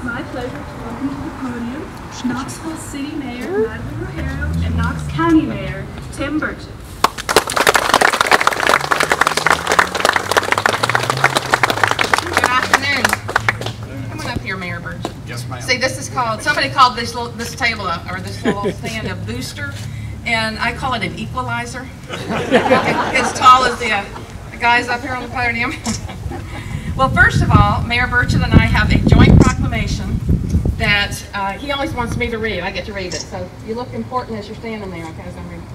It's my pleasure to welcome to the podium Knoxville City Mayor Madeline Rogero and Knox County Mayor Tim Burchett. Good afternoon. Come on up here, Mayor Burchett. Yes, ma'am. See, this is called, somebody called this table or this little stand a booster, and I call it an equalizer. As tall as the guys up here on the podium. Well, first of all, Mayor Burchett and I have a joint proclamation that he always wants me to read. I get to read it, so you look important as you're standing there, okay, as I'm reading.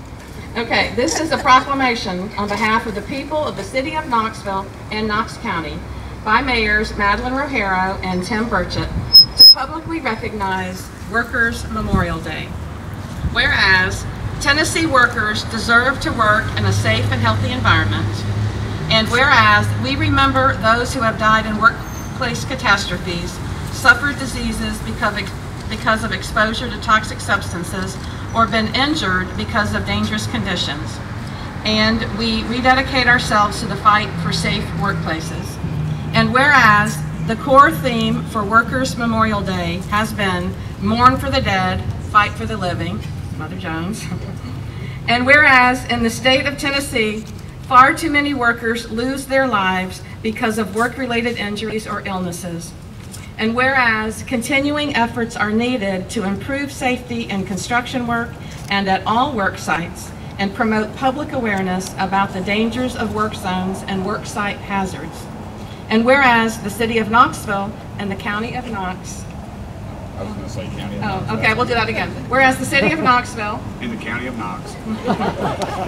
Okay, this is a proclamation on behalf of the people of the city of Knoxville and Knox County by Mayors Madeline Rogero and Tim Burchett to publicly recognize Workers' Memorial Day. Whereas Tennessee workers deserve to work in a safe and healthy environment, and whereas we remember those who have died in workplace catastrophes, suffered diseases because of exposure to toxic substances, or been injured because of dangerous conditions. And we rededicate ourselves to the fight for safe workplaces. And whereas the core theme for Workers' Memorial Day has been mourn for the dead, fight for the living, Mother Jones. And whereas in the state of Tennessee, far too many workers lose their lives because of work-related injuries or illnesses. And whereas continuing efforts are needed to improve safety in construction work and at all work sites and promote public awareness about the dangers of work zones and work site hazards. And whereas the city of Knoxville and the county of Knox, I was going to say county of Knox. okay, we'll do that again. Whereas the city of Knoxville In the county of Knox.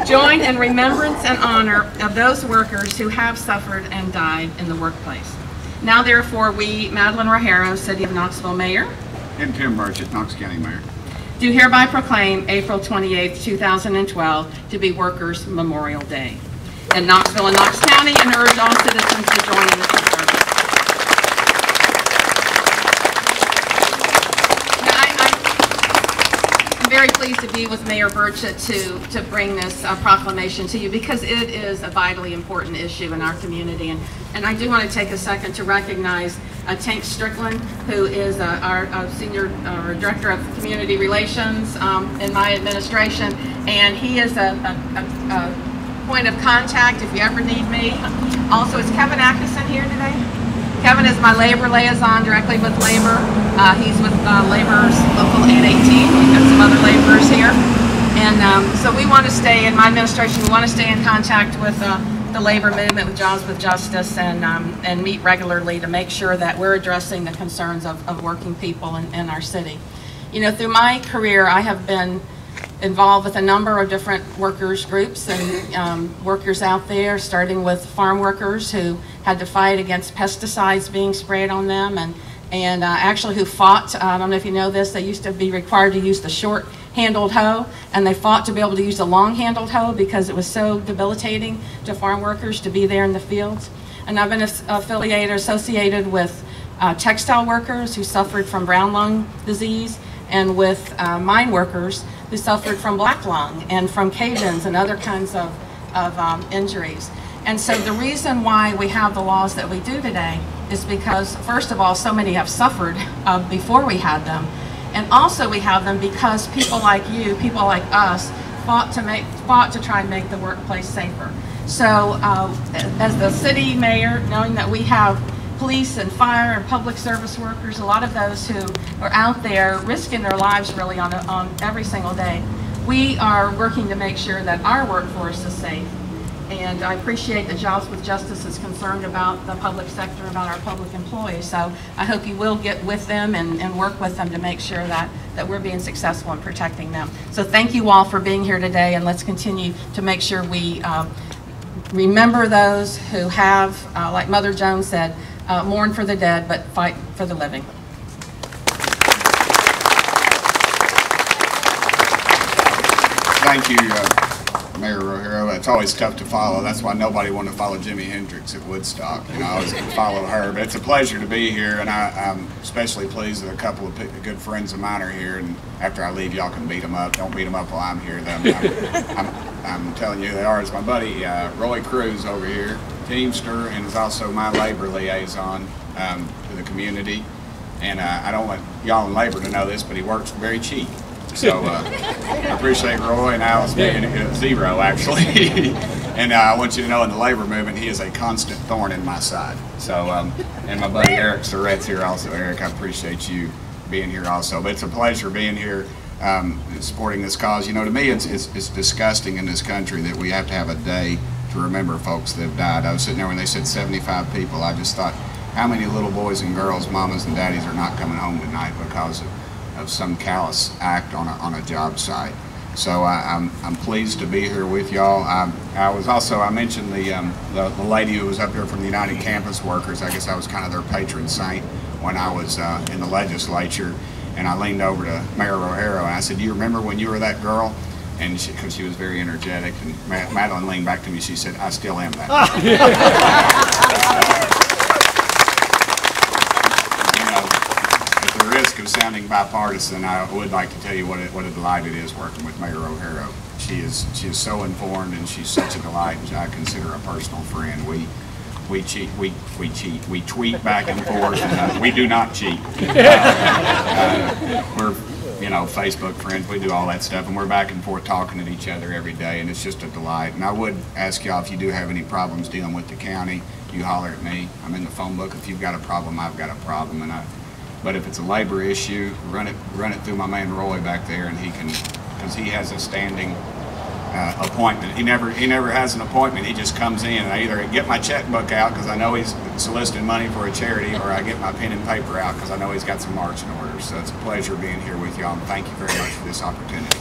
join in remembrance and honor of those workers who have suffered and died in the workplace. Now therefore we, Madeline Rogero, City of Knoxville Mayor, And Tim Burchett, Knox County Mayor. do hereby proclaim April 28, 2012 to be Workers' Memorial Day in Knoxville and Knox County, and urge all citizens to join in this service. I'm very pleased to be with Mayor Burchett to bring this proclamation to you, because it is a vitally important issue in our community. And I do want to take a second to recognize Tank Strickland, who is our senior director of community relations in my administration, and he is a point of contact if you ever need me. Also, is Kevin Atkinson here today? Kevin is my labor liaison directly with labor. He's with Labor's Local 818. We've got some other laborers here. And so we want to stay, in my administration, we want to stay in contact with the labor movement, with Jobs with Justice, and meet regularly to make sure that we're addressing the concerns of working people in our city. You know, through my career, I have been involved with a number of different workers groups and workers out there, starting with farm workers who had to fight against pesticides being sprayed on them, and actually who fought, I don't know if you know this, they used to be required to use the short-handled hoe, and they fought to be able to use the long-handled hoe because it was so debilitating to farm workers to be there in the fields. And I've been associated with textile workers who suffered from brown lung disease, and with mine workers who suffered from black lung and from cave-ins and other kinds of injuries. And so the reason why we have the laws that we do today is because, first of all, so many have suffered before we had them. And also we have them because people like you, people like us, fought to try and make the workplace safer. So as the city mayor, knowing that we have police and fire and public service workers, a lot of those who are out there risking their lives really on every single day, we are working to make sure that our workforce is safe. And I appreciate that Jobs with Justice is concerned about the public sector, about our public employees. So I hope you will get with them and work with them to make sure that we're being successful in protecting them. So thank you all for being here today, and let's continue to make sure we remember those who have, like Mother Jones said, mourn for the dead, but fight for the living. Thank you, Mayor Rogero. It's always tough to follow. That's why nobody wanted to follow Jimi Hendrix at Woodstock. You know, I was going to follow her. But it's a pleasure to be here, and I'm especially pleased that a couple of good friends of mine are here. And after I leave, y'all can beat them up. Don't beat them up while I'm here, though. I'm telling you, they are. It's my buddy Roy Cruz over here, Teamster, and is also my labor liaison to the community. And I don't want y'all in labor to know this, but he works very cheap. So I appreciate Roy and Alice being at zero, actually. And I want you to know in the labor movement, he is a constant thorn in my side. So, and my buddy Eric Surrett's here also. Eric, I appreciate you being here also. But it's a pleasure being here supporting this cause. You know, to me, it's disgusting in this country that we have to have a day to remember folks that have died. I was sitting there when they said 75 people. I just thought, how many little boys and girls, mamas and daddies are not coming home tonight because of some callous act on a job site. So I'm pleased to be here with y'all. I mentioned the lady who was up here from the United Campus Workers. I guess I was kind of their patron saint when I was in the legislature. And I leaned over to Mayor Rohero and I said, "Do you remember when you were that girl?" And because she was very energetic, and Madeline leaned back to me, she said, "I still am that." At the risk of sounding bipartisan, I would like to tell you what a delight it is working with Mayor Rohero. She is so informed, and she's such a delight. I consider her a personal friend. We tweet back and forth, and we do not cheat. We're, Facebook friends, we do all that stuff, and we're back and forth talking to each other every day, and it's just a delight. And I would ask y'all, if you do have any problems dealing with the county, you holler at me. I'm in the phone book. If you've got a problem, I've got a problem. But if it's a labor issue, run it through my man Roy back there, and he can, because he has a standing appointment. He never has an appointment. He just comes in, and I either get my checkbook out because I know he's soliciting money for a charity, or I get my pen and paper out because I know he's got some marching orders. So it's a pleasure being here with y'all, and thank you very much for this opportunity.